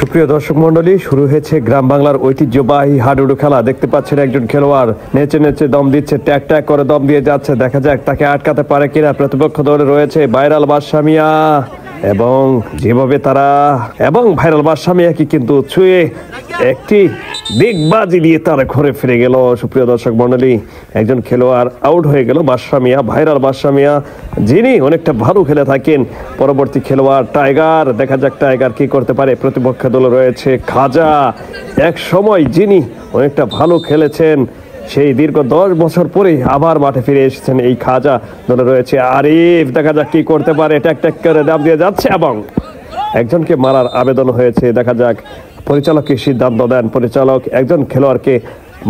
সুপ্রিয় দর্শক মন্ডলী, শুরু হয়েছে গ্রাম বাংলার ঐতিহ্যবাহী হাডুডু খেলা। দেখতে পাচ্ছেন একজন খেলোয়াড় নেচে নেচে দম দিচ্ছে, ট্যাক ট্যাক করে দম দিয়ে যাচ্ছে। দেখা যাক তাকে আটকাতে পারে কিনা। প্রতিপক্ষ দলে রয়েছে ভাইরাল বাদশা মিয়া এবং যেভাবে তারা ভাইরাল বাদশা মিয়াকে কিন্তু ছুঁয়ে একটি দিগবাজি দিয়ে তারা ঘরে ফিরে গেল। সুপ্রিয় দর্শক মন্ডলী, একজন খেলোয়াড় আউট হয়ে গেল, বাদশা মিয়া, ভাইরাল বাদশা মিয়া, যিনি অনেকটা ভালো খেলে থাকেন। পরবর্তী খেলোয়াড় টাইগার, দেখা যাক টাইগার কি করতে পারে। প্রতিপক্ষ দলে রয়েছে খাজা, এক সময় যিনি অনেকটা ভালো খেলেছেন, সেই দীর্ঘ 10 বছর পরে আবার মাঠে ফিরে এসেছেন এই খাজা। দলে রয়েছে আরিফ, দেখা যাক কি করতে পারে। ট্যাক ট্যাক করে দাম দিয়ে যাচ্ছে এবং একজনকে মারার আবেদন হয়েছে। দেখা যাক পরিচালক কি সিদ্ধান্ত দেন। পরিচালক একজন খেলোয়াড়কে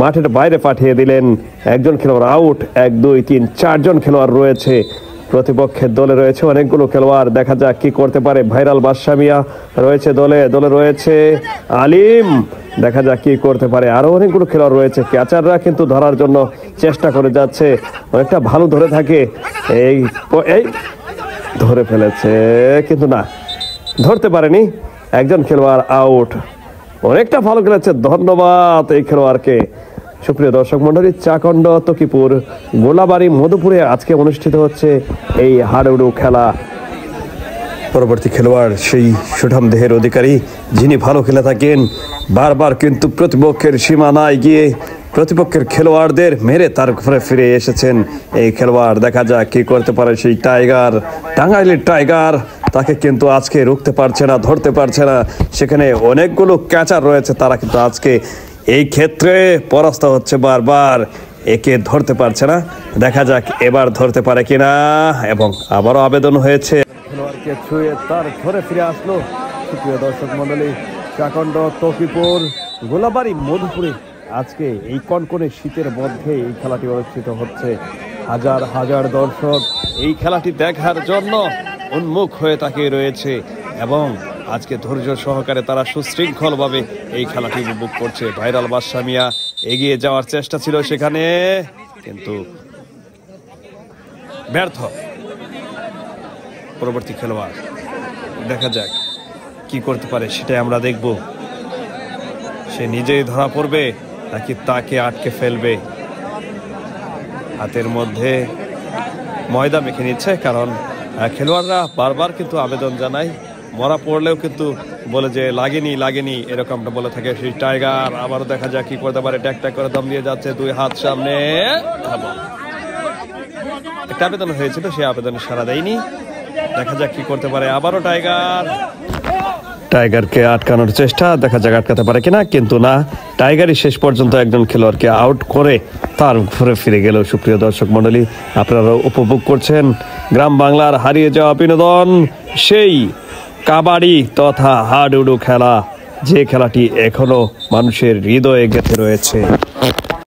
মাঠের বাইরে পাঠিয়ে দিলেন। একজন খেলোয়াড় আউট। 1 2 3 4 জন খেলোয়াড় রয়েছে। প্রতিপক্ষের দলে রয়েছে অনেকগুলো খেলোয়াড়। দেখা যাক কি করতে পারে। ভাইরাল বাদশা মিয়া রয়েছে দলে রয়েছে আলিম, দেখা যাক কি করতে পারে। আরো অনেকগুলো খেলোয়াড় রয়েছে। ক্যাচাররা কিন্তু ধরার জন্য চেষ্টা করে যাচ্ছে, অনেকটা ভালো ধরে থাকে। এই ধরে ফেলেছে কিন্তু না, ধরতে পারেনি। একজন খেলোয়াড় আউট। অনেকটা ভালো খেলেছে, ধন্যবাদ এই খেলোয়াড়কে। সুপ্রিয় দর্শক মন্ডলী, চাকন্ড, তকিপুর, গোলাবাড়ি, মধুপুরে আজকে অনুষ্ঠিত হচ্ছে এই হাডুডু খেলা। পরবর্তী খেলোয়াড় সেই সুঠাম দেহের অধিকারী, যিনি ভালো খেলে থাকেন, বারবার কিন্তু প্রতিপক্ষের সীমানায় গিয়ে প্রতিপক্ষের খেলোয়াড়দের মেরে তার ঘরে ফিরে এসেছেন এই খেলোয়াড়। দেখা যাক কি করতে পারে সেই টাইগার, টাঙ্গাইলের টাইগার। তাকে কিন্তু আজকে রুখতে পারছে না, ধরতে পারছে না। সেখানে অনেকগুলো ক্যাচার রয়েছে, তারা কিন্তু আজকে এই ক্ষেত্রে পরাস্ত হচ্ছে বারবার, একে ধরতে পারছে না। দেখা যাক এবার ধরতে পারে কিনা। এবং আবারও আবেদন হয়েছে, খেলোয়াড়কে ছুঁয়ে তার ঘরে ফিরে আসলো। সুপ্রিয় দর্শক মন্ডলী, চাকন্ড, তকিপুর, গোলাবাড়ি, মধুপুরে আজকে এই কনকনে শীতের মধ্যে এই খেলাটি অনুষ্ঠিত হচ্ছে। হাজার হাজার দর্শক এই খেলাটি দেখার জন্য উন্মুখ হয়ে তাকিয়ে রয়েছে এবং আজকে ধৈর্য সহকারে তারা সুশৃঙ্খলভাবে এই খেলাটি উপভোগ করছে। ভাইরাল বাদশা মিয়া এগিয়ে যাওয়ার চেষ্টা ছিল সেখানে, কিন্তু ব্যর্থ। পরবর্তী খেলোয়াড়, দেখা যাক কি করতে পারে, সেটাই আমরা দেখব। সে নিজেই ধরা পড়বে নাকি তাকে আটকে ফেলবে। হাতের মধ্যে ময়দা মেখে নিচ্ছে, কারণ খেলোয়াড়রা বারবার কিন্তু আবেদন জানায়, মরা পড়লেও কিন্তু বলে যে লাগেনি এরকমটা বলে থাকে সেই টাইগার। আবারও দেখা যাক কি করতে পারে। ট্যাক ট্যাক করে দম দিয়ে যাচ্ছে, 2 হাত সামনে। একটা আবেদন হয়েছিল, সেই আবেদনে সাড়া দেয়নি। দেখা যাক কি করতে পারে। আবারও টাইগারকে আটকানোর চেষ্টা, দেখা যাক আটকাতে পারে কিনা, কিন্তু না। টাইগারই শেষ পর্যন্ত একজন খেলোয়াড়কে আউট করে তার ঘুরে ফিরে গেল। সুপ্রিয় দর্শক মন্ডলী, আপনারা উপভোগ করছেন গ্রাম বাংলার হারিয়ে যাওয়া বিনোদন, সেই কাবাডি তথা হাডুডু খেলা, যে খেলাটি এখনো মানুষের হৃদয়ে গেঁথে রয়েছে।